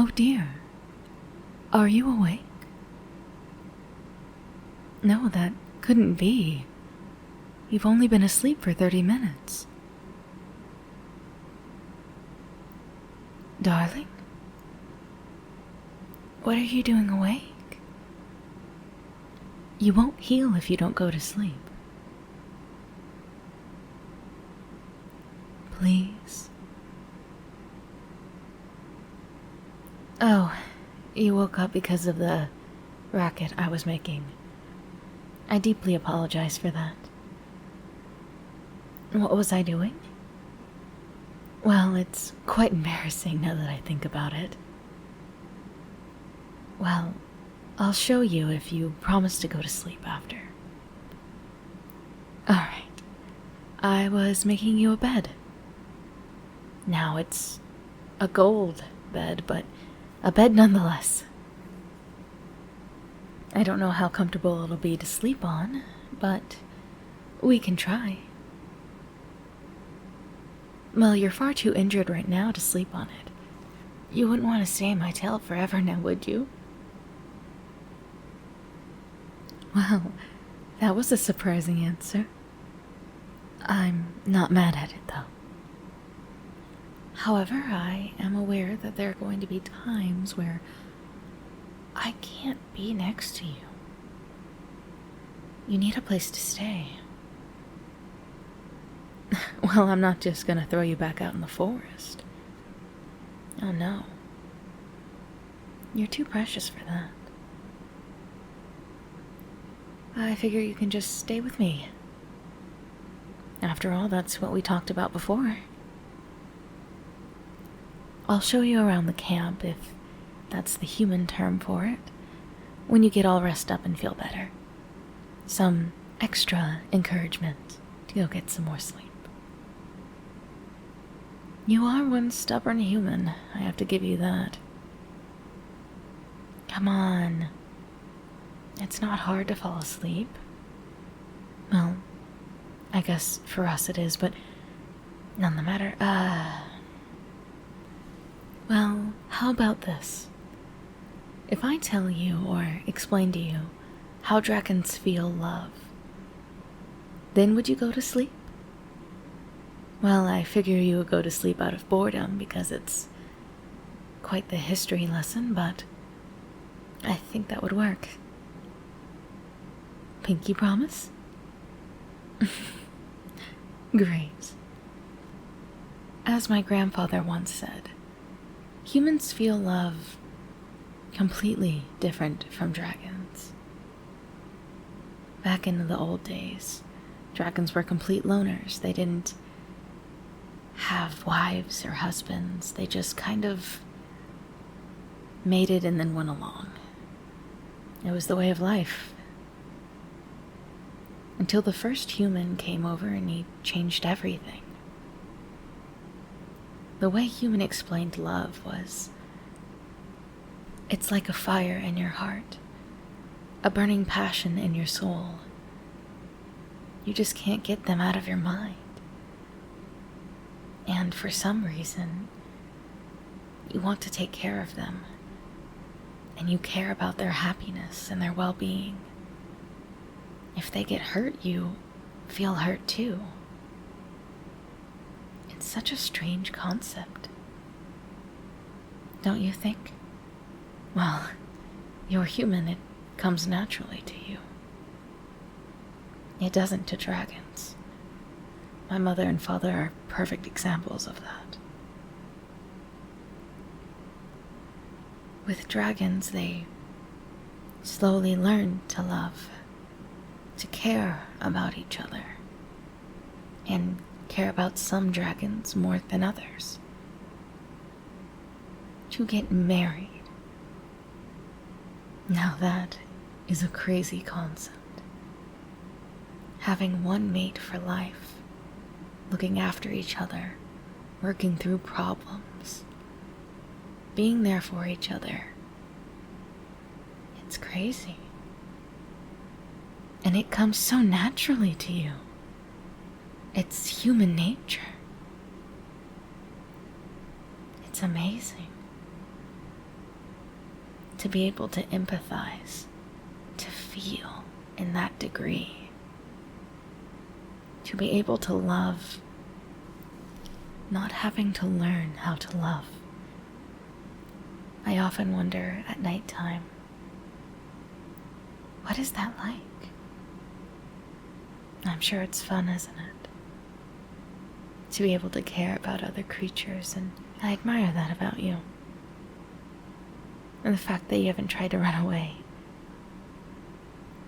Oh dear. Are you awake? No, that couldn't be. You've only been asleep for 30 minutes. Darling? What are you doing awake? You won't heal if you don't go to sleep. Please. Oh, you woke up because of the racket I was making. I deeply apologize for that. What was I doing? Well, it's quite embarrassing now that I think about it. Well, I'll show you if you promise to go to sleep after. Alright. I was making you a bed. Now it's a gold bed, but a bed nonetheless. I don't know how comfortable it'll be to sleep on, but we can try. Well, you're far too injured right now to sleep on it. You wouldn't want to stay in my tail forever now, would you? Well, that was a surprising answer. I'm not mad at it, though. However, I am aware that there are going to be times where I can't be next to you. You need a place to stay. Well, I'm not just gonna throw you back out in the forest. Oh no. You're too precious for that. I figure you can just stay with me. After all, that's what we talked about before. I'll show you around the camp, if that's the human term for it, when you get all rested up and feel better. Some extra encouragement to go get some more sleep. You are one stubborn human, I have to give you that. Come on. It's not hard to fall asleep. Well, I guess for us it is, but none the matter. Well, how about this? If I tell you or explain to you how dragons feel love, then would you go to sleep? Well, I figure you would go to sleep out of boredom because it's quite the history lesson, but I think that would work. Pinky promise? Great. As my grandfather once said, humans feel love completely different from dragons. Back in the old days, dragons were complete loners. They didn't have wives or husbands. They just kind of mated and then went along. It was the way of life. Until the first human came over and he changed everything. The way human explained love was, it's like a fire in your heart, a burning passion in your soul. You just can't get them out of your mind. And for some reason, you want to take care of them, and you care about their happiness and their well-being. If they get hurt, you feel hurt too. It's such a strange concept. Don't you think? Well, you're human, it comes naturally to you. It doesn't to dragons. My mother and father are perfect examples of that. With dragons, they slowly learn to love, to care about each other, and care about some dragons more than others. To get married. Now that is a crazy concept. Having one mate for life, looking after each other, working through problems, being there for each other. It's crazy. And it comes so naturally to you. It's human nature. It's amazing. to be able to empathize, to feel in that degree, to be able to love, not having to learn how to love. I often wonder at nighttime, what is that like? I'm sure it's fun, isn't it? To be able to care about other creatures, and I admire that about you. And the fact that you haven't tried to run away.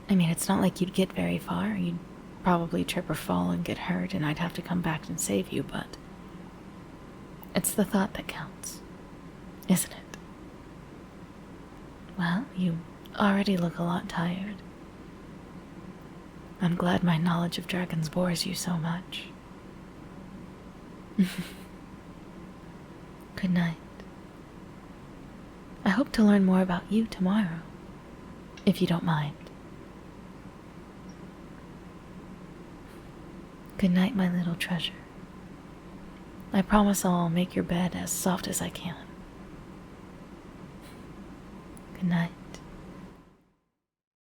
I mean, it's not like you'd get very far. You'd probably trip or fall and get hurt, and I'd have to come back and save you, but it's the thought that counts, isn't it? Well, you already look a lot tired. I'm glad my knowledge of dragons bores you so much. Good night. I hope to learn more about you tomorrow, if you don't mind. Good night, my little treasure. I promise I'll make your bed as soft as I can. Good night.